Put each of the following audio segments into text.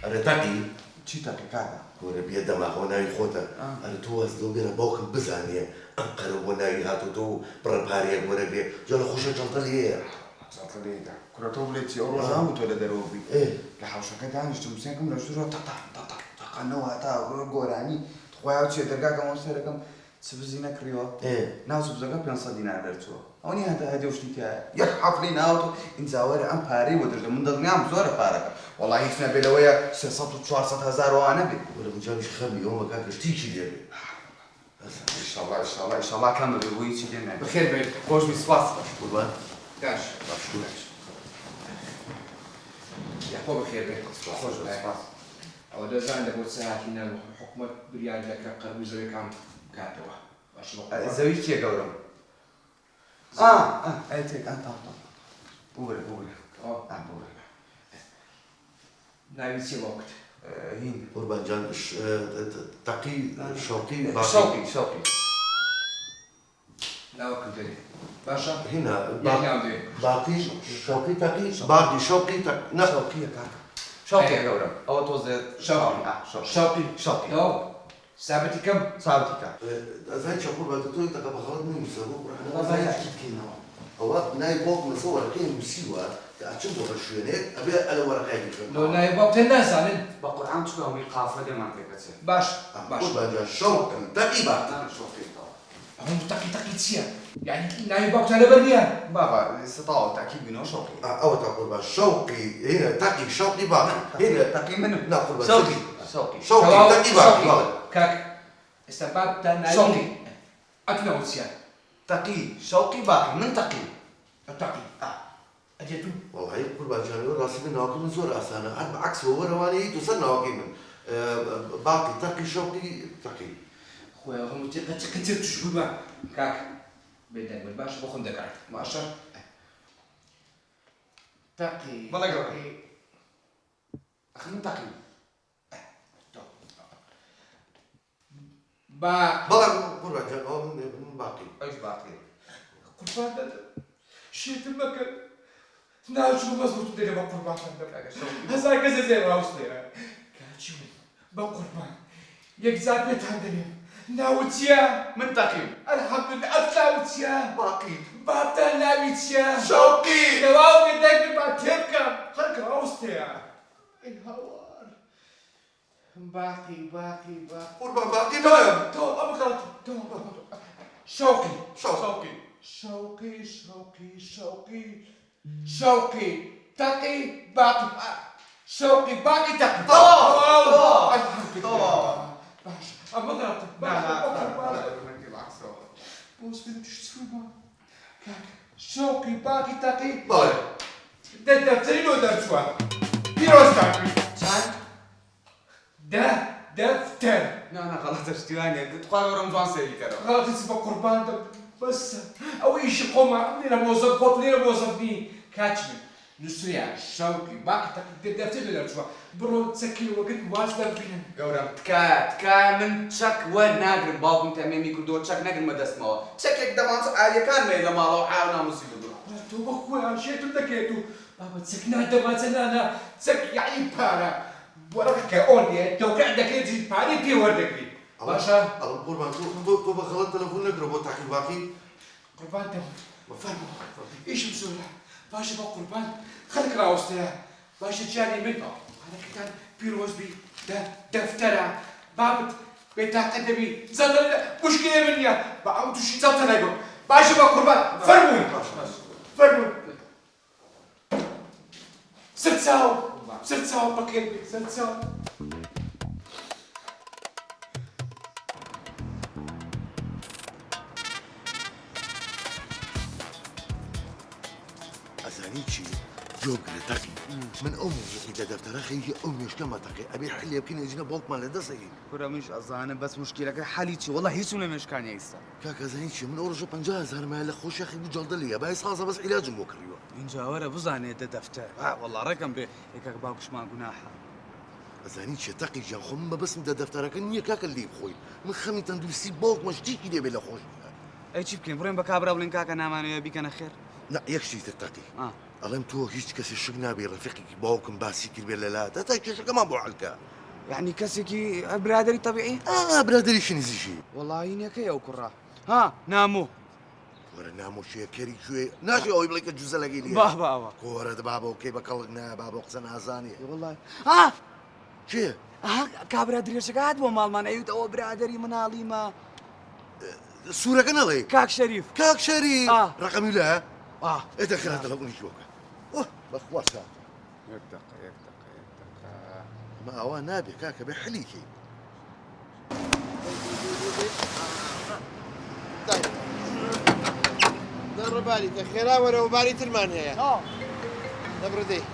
أنا تاقي چی تاقی کاکا؟ وەرە بێ دەماخۆ ناوی خۆتە ئەرە تۆ وەز لەو بێنە باوکم بزانێ ئەم قەرە بۆ ناوی هاتوتۆ و بڕە پارەیەک وەرە بێ جا لە خۆشە جەڵتە لێیە جەڵتە لێیدا کوڕە تۆ بڵێ چی ئەو ڕۆژە هەموو تۆ لە دەرەوە بووی لە حەوشەکە دانیشتم سێنکەم لە ژوورەوە تەقانەوە هەتا گۆرانی خۆیاو چێ دەرگاکەم ئەو سەرەکەم سبزی نەکڕیوە ناو سبزەکە 500 دینار دەرچووە ئەو نی هەتا هەدێ شتی تایە یەک حەفڵی ناوتۆ ئینجاوەرە ئەم پارەی بۆ دەژە من دڵنیام زۆرە پارەکە وەڵی هیچ نەبێ لەوەیە 300 و 400 هەزار وانە بێ وەرە مجاویش خەمی ئەومە کاکە شتێکی لێ بێ ئینشاڵڵا کەم بەبێ بۆ هیچی لێ نابێ بەخێر بێت خۆشبی سوپاس قوربان باش یاخۆ بەخێر بێت خۆش سوپاس ئەوە دەزان لە بۆ سەهاتینە حکومەت بریان دەکە قەربووی زەویەکان بکاتەوە زەوی چییە گەورم؟ ئەی تێک تا بوورە ناوی چی وەکت هین قوربان جان تەقی شەوقی شەوقی ناوەکەم دەرێ باشە هنا یەکیان دێ باقی شەوقی تەقی باقی شەوقی نە شەوقیە کاکە شەوقیە گەورم ئەوە تۆزێ شەوقی ئەو سابەتی کەم ساوتی کاک ئەزای چە قوربان تۆی تەقە بەخەڵت نووسە وەزای ئەکیدکەینەوە ئەوە نای باوک لەسەر وەرەکەی نووسیوە کە ئەچم بۆ شوێنێک ئەبێ ئەلە وەرەکای بکەن لۆ نایە باوتێن نازانن بە قورعان چکە هەمووی قافە دێمان پێکەچێت باش قوربان جان شەوقی تەقی باقی ئەوم تەقی چییە؟ یعنی ناوی باوتان لەبەر نییە؟ بابا ستاوە تاکی بینەوە شەوقی ئەوە تا قوربان شەوقی هنا تەقی شەوقی باقی هنا تاقی منم نا قوربان شەوقی شەوقی تەقی باقی کاک ئێستا بابتان ناوی ئەتنەوە چییە؟ تاقی شەوقی باقی من تاقی تەقی ئەدێت و والله قوربان جانەوە ڕاستی من ناوەکە من زۆر ئاسانە هەر بەعکس وەرەوانەیە تو سەر ناوەکەی من باقی تەقی شەوقی تەقی خۆی هەموو چقەتر توش بوو بە کاک بێدەنگبێت باشە بۆ خۆم دەکات باشە تەقی بەڵێ گەورە من تاقی با بەڵام قوربان جان ئەوە من باقی ئەوش باقی قوربان دەدەم شێتم مەکەن ناوچوو بەس بۆ تو دەرێ بە قوربانتان دەکات هەزار کەسە زێر ڕاوست لێرە کاچی من بە قوربان یەکجار پێتان دەرێم ناوت چییە؟ من تاقی ئەلحەمدوللا ئەت ناوت چییە؟ باقی بابتان ناوی چییە؟ شەوقی دەواو بێدەنگبێت با تێ بکەم خەڵک ڕاوستەیە ئەی هاوار باقی قوربان باقی منم تۆ ئەم غەڵەت تۆ شەوقی شەوقی تەقی باقی شەوقی باقی تەقی باش ئەمە غەڵەتە بۆس بێت توشتووە کاک شەوقی باقی تەقی بەڵێ دەفتەری لۆ دەرچووە پیرۆز کاکوی چەند؟ دەفتەر نانا غەڵەتە شتیوانێ دخوا گەورم جوان سێری کەرەوە غەڵەتیچ بە قوربان بەسە ئەو ئیشی خۆمە لێرە مۆزەف خۆت لێرە مۆزەفنی کاچ من نووسریە شەوقی باقی تەقی دەفتەر لۆ دەرچووە بڕۆ چەکی وەگت واز دەبینن گەورم تکایە من چەک وەرناگرم باوکم تەمێمی کردەوە چەک نەگرمە دەستمەوە چەکێک دەمانچە ئاویەکان مێ لە ماڵەوە ئاو ناموسی بگرم تۆ بە خۆیان شێتم دەکرێت و بابە چەک نادەماچە نانا چەک یعنی پارە وەرەکە ئۆنیە تۆکە دەکرێت پارەی پێ وەردەگری باشە ئەڵم قوربان تۆ بە غەڵەت تەلەفۆن نەکرە بۆ تاقی باقی قوربان دەم فەرموو ئیشم زۆرە باشە بە قوربان خەڵک ڕاوستەیە باشە جانی من هەرەکەتان پیرۆزبی دەفتەرە بابت بێتاقەت دەبی زەتە مشکلێ من نییە بە ئەو تووشی زەتە نەگەم باشە بە قوربان فەرمووی سەرچاو بەخێر بێت سەرچاو ئەزانی چی جۆگرە تەقی من ئەو موزیقی لە دەفتەرە خەیری ئەو مێشکەمە تەقی ئەبێ حلێ بکەین ئەجینە باوکمان لە دەسەگەین کورە منش ئەزانم بەس مشکلەکە حەلی چی وەڵا هیچم لە مێشکانە ئێستا کاکە ئەزانی چی من ئەو ڕۆژە 50,000 مایە لە خۆشیەخی جەڵدە لێیە بای سازە بەس عیلاجم بۆ کڕیوە اینجا وەرە بزانێت دەفتەر وەڵا ڕێکم بێ یەکێک باوکشمان گوناحە ئەزانی چی تەقی گیان خۆ من بەبستم دە دەفتەرەکە نییە کاکە لێ بخۆی من خەمی تەندروستی باوکمە شتێکی دێبێ لە خۆش ئەی چی بکەین بڕێن بە کابرا بڵێن کاکە نامانەوە بیکەنە خێر نا یەک شتی تر تەقی ئەڵێم تۆ هیچ کەسی شک نابێ ڕفیقێکی باوکم باسی کرد بێ لەلا دەتا کێشەکەمان بۆ حەلکە يعني كسكي برادري طبيعي؟ برادریشی نزیشی والله إنك يا وكرة ها نامو وەرە نامۆشیەکەری کوێ ناشی ئەوەی بڵێ کە جوزە لەگەی لێ باه باه کۆرە بابە کەی بە کەڵک نا بابە قسە نازانێ والله ها چێ ها كابرادري شكات ومال من أيوت أو برادري من عظيمة سوورەکە نەڵێ كاك شريف کاک شەری ڕقەمی لە ئێدەخراتە لە بوونی شۆکە بەخوا سا يك دقة ما ئەوە نابێ کاکە بێ حەلیکی دەڕباری کە خێرا وەرەوە باری ترمان هەیە دەبڕدەی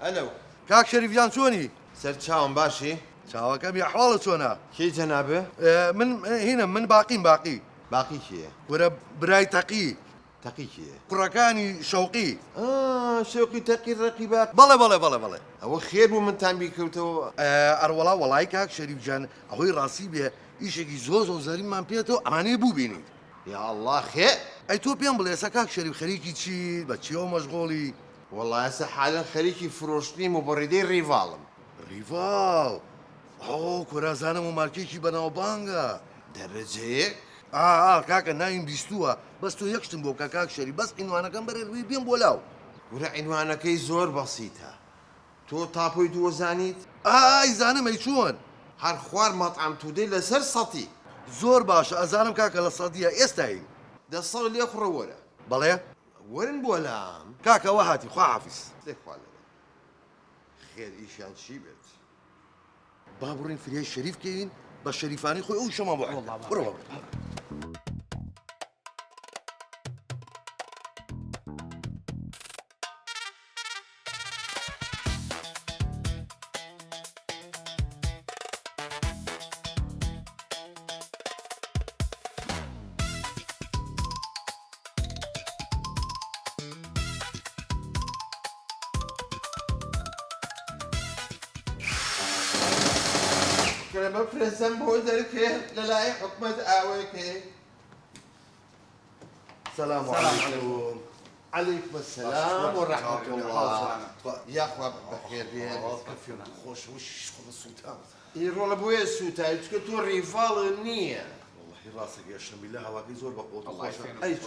ئەلو کاک شەریفیان چۆنی سەر چاوم باشی چاوەکەمی ئەحواڵە چۆنە کێ جەنابێ من هینە من باقیم باقی باقی کیە وەرە برای تەقی تەقی کیە کوڕەکانی شەوقی شێوقی تەقی ڕقی باق بەڵێ ئەوە خێر بوو من تان بیکەوتەوە ئەروەڵا وەڵای کاک شەریفجان ئەوەی ڕاستی بێ ئیشێکی زۆ زەریمان پێێتەوە ئەمانەیە بوو بینیت یا الله خێ ئەی تۆ پێم بڵێ ئێستا کاک شەریف خەریکی چی بە چیەوە مەشغۆڵی وەڵای ئێستا حالەن خەریکی فرۆشتنیم و بەڕێدەی ڕیڤاڵم ریڤاڵ ئەو کۆرازانم و مارکێکی بەناوبانگە دەرەجەیەک کاکە ناویم بیستووە بەس تۆ یەکشتم بۆ کە کاک شەریف بەس ئینوانەکەم بەرەوی بێم بۆ لاو ورە عینوانەکەی زۆر بەسیتە تۆ تاپۆی دووەزانیت زانم ئەی چۆن هەر خوار مەطعەم تودەی لەسەر سەتی زۆر باشە ئەزانم کاکە لە سەدیە ئێستایی دەسەڵ لێ خوڕە وەرە بەڵێ وەرن بۆ لام کاکەوە هاتی خوا حافیز لێخوا لەوە خێر ئیشیان چی بێت با بڕین فریای شەریف کەین بە شەریفانی خۆی ئەو شەما بۆ بڕەوە كلمة فرنسا بودرك للاي حكمة آويك السلام عليكم عليكم السلام ورحمة الله يا أخوة بخير كفي خوش وش خذ السلطان يرول أبويا السوتا يتكتو ريفال النية والله راسك يا شرم بالله هواكي زور بقوت الله يعافيك. أي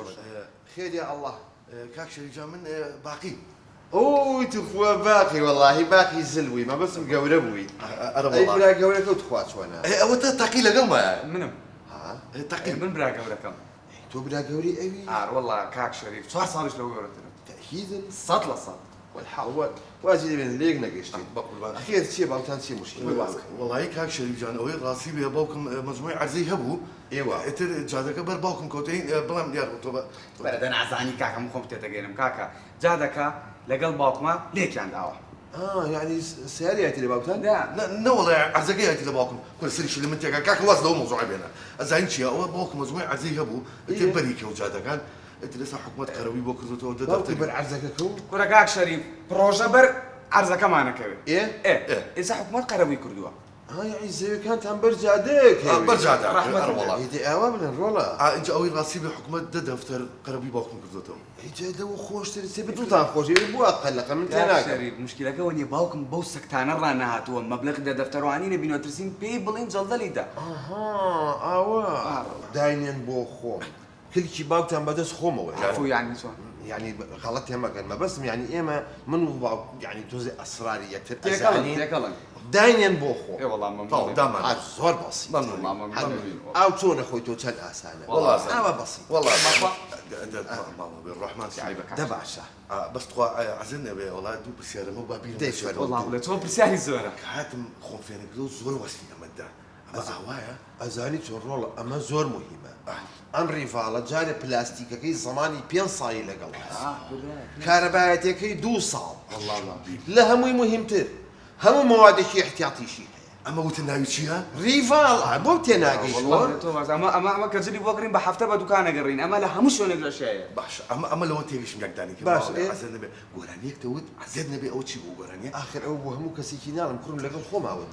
خير يا الله كاك شريجا من باقي اوه تخوا باقي والله باقي زلوي ما بس مقوربوي انا اي والله بلا قورك وتخوات وانا هو تقي لقمه منم ها تقي من براك وركم تو بلا قوري ايوي والله كاك شريف صار صارش لو ورتنا تاكيدا صد لصد والحق واجي من ليك نقشتي اخير شيء باوتان شيء مشكله والله كاك شريجان اوي راسي بي باوكم مجموعه عرزي هبو ايوا اتر جادك بر باوكم كوتين بلام ديار تو بردن عزاني كاكا مخم تتجينم كاكا جادك لقل باوكما ليك عند اوه يعني سياريات اللي باوتان لا والله عرزقيه انت باوكم كل سري شي لمنتك كاك واسده موضوع بينا زين شي او باوكم مجموعه عرزي هبو تبريك وجادك كان انت لسه حكومه قروي بوكزوتو باوكم بر عرزك كو كورا كاك شريف بروجا بر عرزك معنا كوي ايه اذا حكومه قروي كردوا يعني زي كانت عم برجعدك برجعدك رحمة الله. والله يدي اوامر الرولا انت اوي راسي بحكومه دفتر قروي باوكم كزوتو يجي دو خوش ترسي بدو تان خوش يبو اقل من كاك تناك شريف مشكلة كوني باوكم بوسك تانا رانا هاتوا مبلغ ده دفتر وانين بينو ترسين بيبلين جلدلي ده اها اوا داينين بو خوم كل شي باوتان بدس خومه عفو يعني شو يعني غلط يما قال ما بس يعني ايما من يعني توزي اسراريه تيكلن داينين بو خوم اي والله طول ممنون دام عاد زور بسيط والله ممنون او تون اخوي تو كان اسانه والله انا بسيط والله ماما بالرحمن دبعشه بس تخوا عزلنا بيه والله دوب السيارة مو بابين ديفر. والله ولا تو برسالي زورة حاتم خون فينا كذو زور وسفينا مدة أما هوايا ازاني ترولا اما زور مهمه ام ريفالا جاري بلاستيكي زماني بين صاي لقل كهربائيتكي دو صال الله الله لا همو مهمتر همو مواد شي احتياطي شي ئەمە وتە ناوی چییە؟ ریڤاڵە بۆ تێناگەیشت ئەمە کەجلی بۆ کڕین بە هەفتە بە دوکانەگەڕین ئەمە لە هەموو شوێنێک لە شایە باش ئەمە لەوە تێگەشم یەکدانی باش، عزت نەبێ گۆرانیەک دەوت عزت نەبێ ئەو چی بوو گۆرانیە آخر ئەو بۆ هەموو کەسێکی ناڵم کوڕم لەگەڵ خۆماوە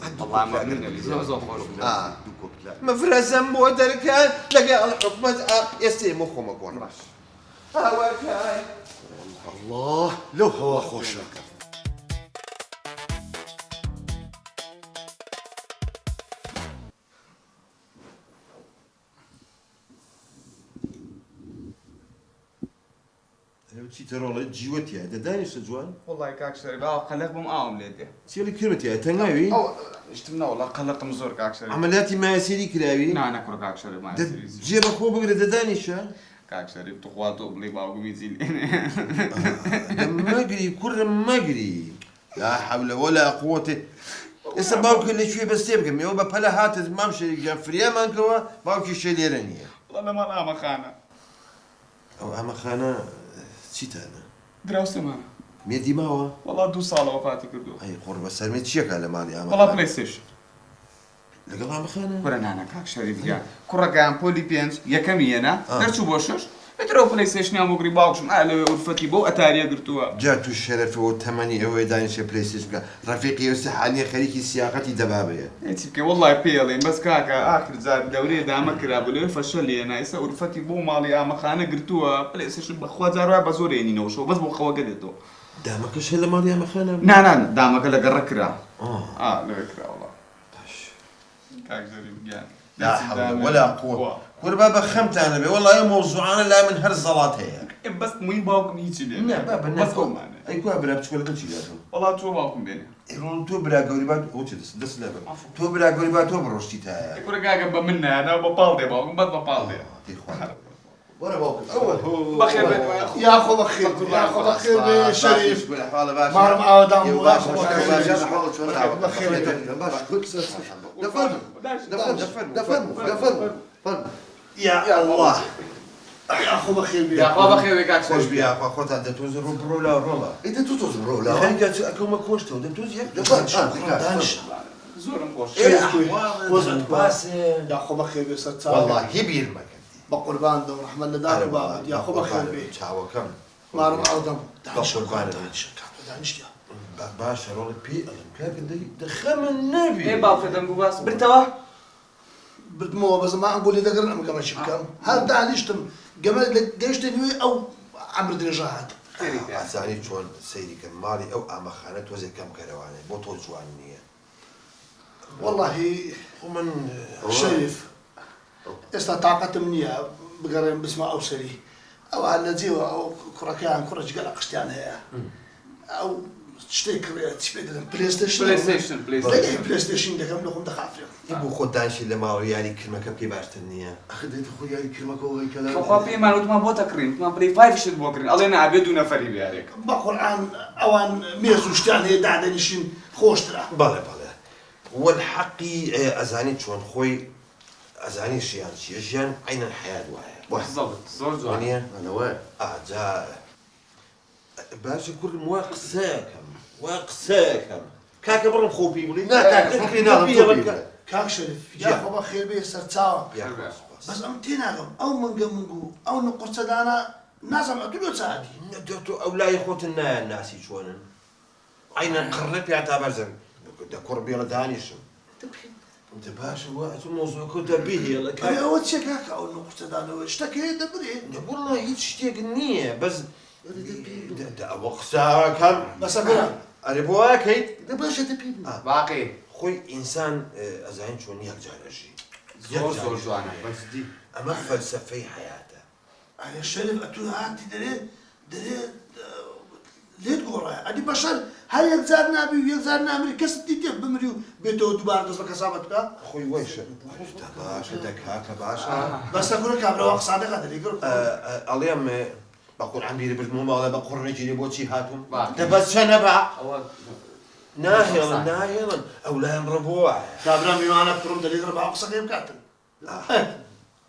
دوو کۆپلا مەفرەزەم بۆ دەرکات لەگەڵ حکومەت ئێستا ئێمە خۆمە گۆڕ باش هاوارکای الله لەو هەوا خۆشە چیتەڕۆڵە جیوەتیە دەدانیشتە جوان وڵی کاکشەری باوە قەلق بم ئاوم لێ دێ چێلی کردەتیە تەنگاوی شتم نەوەڵا قەلقم زۆر کاکشەری عملیاتی مایەسێری کراوی نانە کوڕ کاکشەری جێ بە خۆ بگرە دەدانیشە کاکشەری توخوا تۆ بڵێ باوگومی جیل مەگری کوڕم مەگری لا حول ولا قوة ئێستا باوکە لەکوێ بەستێ بکەم ئێوە بە پەلە هاتت مام شەریکیان فریامانکەوە باوکی شێ لێرە نییە وڵا لەمان ئامەخانە ئەو ئەمەخانە چیتانە دراوسەمانە مێدی ماوە وڵا 2 ساڵەوە فاتی کردو ئەی قڕ بە سەرمێت چیەکە لە ماڵی ئەمە وڵا پلەیستێشن لەگەڵ ئەمەخانە کوڕە نانە کاکشەری بگیان کوڕەکەیان پۆلی 5 یەکەمیەنە دەرچوو بۆ 6 بێترەوە پلەیستێشنیان بۆ گری باوکشم لەوێ ئورفەتی بۆ ئەتاریە گرتووە جا تو شەرەفەوە تەمەنی ئەوەی دانیشە پلەیستێش بکە ڕەفیقی ئێستا حالیە خەریکی سیاقەتی دەبابەیە هیچی بکە وڵای پێڵێن بەس کاکە ئاخر جار دەورەیە دامە کرا بۆ لێ فەشە لێنە ئێستا ئورفەتی بۆ ماڵی ئامەخانە گرتووە پلەیستێشن بەخوا جاروای بە زۆر هێنینەوەشەوە بەس بۆ خەوەگە دێتەوە دامەکەش هەیە لە ماڵی ئەمەخانە نانان دامەکە لەگەڕە کرا لەگە کرا وڵا باش کاکزەری بگیان لا حول ولا قوة وربا بخمتانا بي والله موضوعنا لا من هر الزلات هي بس موی باوکم هیچی لێ لا بابا بس کۆمانە اي كوا برا بتقول لك شي لازم وڵا تۆ باوکم بێنێ يقولون تو برا قريبات او دس لا تو برا قريبات تو بروشتي تا کوڕە کاکە بە من نانە بە پاڵ دێ باوکم بەد بە پاڵ دێ دي خوان وەرە باوکە بەخێر بێت يا خو بخير يا خو بخير شريف حاله باش مارم آدم باش يا الله يا خو بخير بيا یاخوا بەخێر بێ کاک خوش بيا اخو خوت عند توز رولا رولا انت تزبرو لا خليك اكو ما كونش تو توز دانش زۆرم خۆش وزن باس يا خو بخير بيا سرت والله يبير ما بقربان دور رحمن لدار وبابد يا خو بخير بيا تشاو كم مارم آدم دانش بقربان دانش يا باشا رول بي كاك دخم النبي ئێ باوکە دەنگ و باس برتەوە بدمو بس ما نقول إذا قرنا مقام الشبكة هل دانشتم قبل ديش تنوي أو عمر درجات ئازانی چۆن سەیریکە ماڵی ئەو ئامەخانە تۆزێک کەم کەرەوانێ بۆ تۆ جوان نییە والله من شريف استطاقت منيا بقرن بسمة أو سري أو على جيوا أو كركان كرج قلق قشتان هي أو تشتري بلاي ستيشن بلاي ستيشن ده كم لكم دخافر بۆ خۆ دانشی لە ماوە یاری کلمەکە پێی باشتر نییە اخذت خويا كلمه كوي كلام خوا پێمان وتمان بۆ تەکڕین وتمان بڵێ 5 شت بۆ کردن ئەڵێ نابێت 2 نەفەری بێارێک بقرآن أوان ميز وشتان هي دعدنشين خوشترا بەڵێ بەڵێ والحەقی ئەزانی چۆن خۆی ئەزانی ژیان چیە ژیان عینەن حیات وایە زۆر جوانە وانە انا وين ئاجا باشە کوردم وا قسەکەم کاکە بڕم خۆپی بڵێ لا كاك خۆپی ناڵم كاك شريف يا خو بخير بيه سرتاوا بس أم تيناغم أو منقو أو نقص دانا نازم أدلو ساعتي ئەو لای خۆتن نایە ناسی چۆنن عینەن قڕە پیاتا بەرزن دە کوڕ بێڵە دانیشم انت باشا وقت الموضوع كنت به لك أي أول شيء كاك أو نقص دانا واشتكي دبري والله هيك شتيك النية بس ده وقتها كم بس أقول أنا بواك هيك دبرش تبي باقی خوي إنسان أزعين شو نيك جالشي زۆر جوانە بس دي أما فلسفة حياته أنا الشريف أتوه هاتي دري ليه تقول أدي بشر هل يزار نبي يزار نامري كسر تيجي بمريو بيتو دبار دس بكسابتك خوي ويش باشا دك هاك باشا بس أقول لك أبغى وقت صادق هذا اللي يقول اليوم بقول عم بيري بالمهم ولا بقول نجي بوتشي هاتهم باقي. ده بس شنبع ئەوە ناهلا أو لا ينربوع كابرا بيمانا كرم دليل ربع أقصى كيف كاتل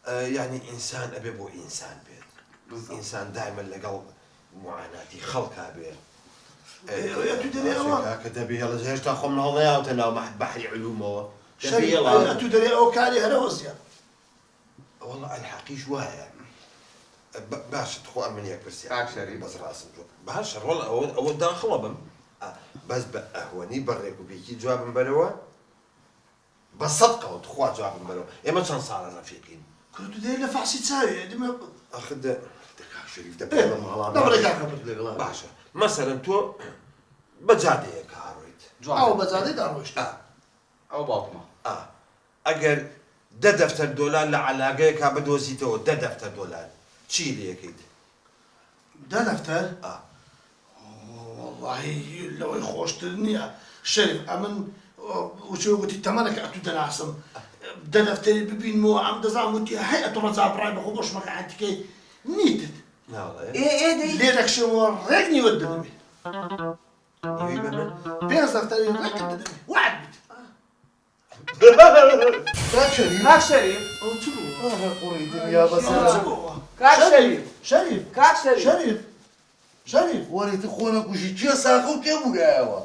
يعني إنسان أبي بو إنسان بيت إنسان دائما لقلب معاناتي خلقها بيت تو دەرێ ئەوە کە دەبێ هێڵە هێشتا خۆم هەڵەیاوتە ناو بەحری علومەوە شەریف ئەوە تو دەرێ ئەو کاری هەرەوە زیاد والله الحقيش وایە باشە خۆ ئەمنیە پرسیار کاک شەریف بەس ڕاستم باشە ڕۆڵ ئەوە داخڵە بم بەس بە ئەهوەنی بەڕێک و بێکی جوابم بەرەوە بە سەدقەوە خوا جوابم بەرەوە ئێمە چەند ساڵە ڕەفیقین تو دەرێ لە فەحسی چاوێ دمە ئەخ کاک شەریف دەبێت دەبڕێ کاکە باشە مەسەرەن تۆ بە جادەیەک هاڕۆیت ئەو بەجادەی داڕۆیشت ئەو باوکمە ئەگەر دە دەفتەر دۆلار لە عەلاقەیەکا بدۆزیتەوە دە دەفتەر دۆلار چی لێکەیت؟ دا دەفتەر واللهی لەوەی خۆشتر نییە شەریف ئەمن وچێ وتی تەمەنەکە ئەتو دەناسم دە دەفتەری ببینمەوە ئەم دەزانم وتی هەی ئەتۆ ڕەجا بڕای بەخۆ بۆشمەکە ئەنتیکەی نیتت لێ دەکشەوە ڕێک نیوەت دەبێ پێنج دەفتەری ڕێکت دەبێ وعد بیت كاك شريف کاک شەریف ئەو چ بوو؟ قوري دنيا بس کاک شەریف شەریف کاک شەریف شەریف شەریف وريت خونا كوشي تشي ساخو كيبو قاوا